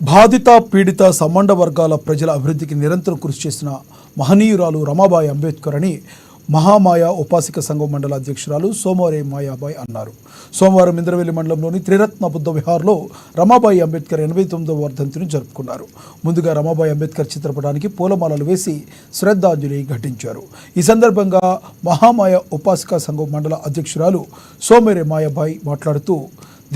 బాధిత పీడిత సమండ వర్గాల ప్రజల అభివృద్ధికి నిరంతరం కృషి చేసిన మహనీయురాలు రమాబాయి అంబేద్కర్ అని మహామాయ ఉపాసిక సంఘం మండల అధ్యక్షురాలు సోమవారి మాయాబాయి అన్నారు. సోమవారం ఇంద్రవెల్లి మండలంలోని త్రిరత్న బుద్ధ విహార్లో రమాబాయి అంబేద్కర్ 89వ వర్ధంతిని జరుపుకున్నారు. ముందుగా రమాబాయి అంబేద్కర్ చిత్రపటానికి పూలమాలలు వేసి శ్రద్ధాంజలి ఘటించారు. ఈ సందర్భంగా మహామాయ ఉపాసిక సంఘం మండల అధ్యక్షురాలు సోమవారి మాయాబాయి మాట్లాడుతూ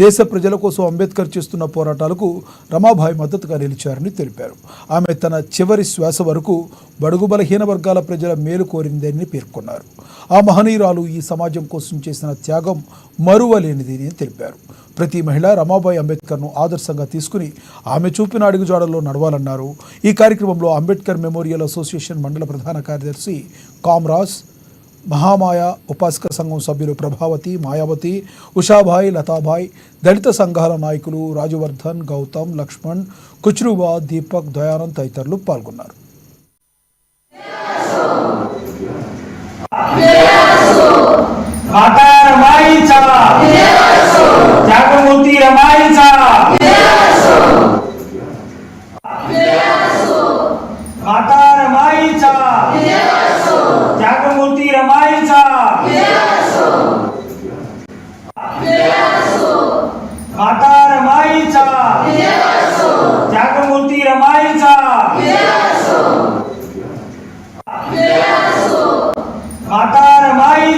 దేశ ప్రజల కోసం అంబేద్కర్ చేస్తున్న పోరాటాలకు రమాబాయి మద్దతుగా నిలిచారని తెలిపారు. ఆమె తన చివరి శ్వాస వరకు బడుగు బలహీన వర్గాల ప్రజల మేలు కోరిందని పేర్కొన్నారు. ఆ మహనీయురాలు ఈ సమాజం కోసం చేసిన త్యాగం మరువలేనిది అని తెలిపారు. ప్రతి మహిళ రమాబాయి అంబేద్కర్ను ఆదర్శంగా తీసుకుని ఆమె చూపిన అడుగుజాడల్లో నడవాలన్నారు. ఈ కార్యక్రమంలో అంబేద్కర్ మెమోరియల్ అసోసియేషన్ మండల ప్రధాన కార్యదర్శి కామ్రాజ్, మహామాయ ఉపాసిక సంఘం సభ్యులు ప్రభావతి, మాయావతి, ఉషాభాయ్, లతాభాయ్, దళిత సంఘాల నాయకులు రాజవర్ధన్, గౌతమ్, లక్ష్మణ్, కుచ్రువా, దీపక్, దయానంద్ తదితరులు పాల్గొన్నారు. त्यागमूर्ती रमाईचा माता रमाईचा त्यागमूर्ती रमाई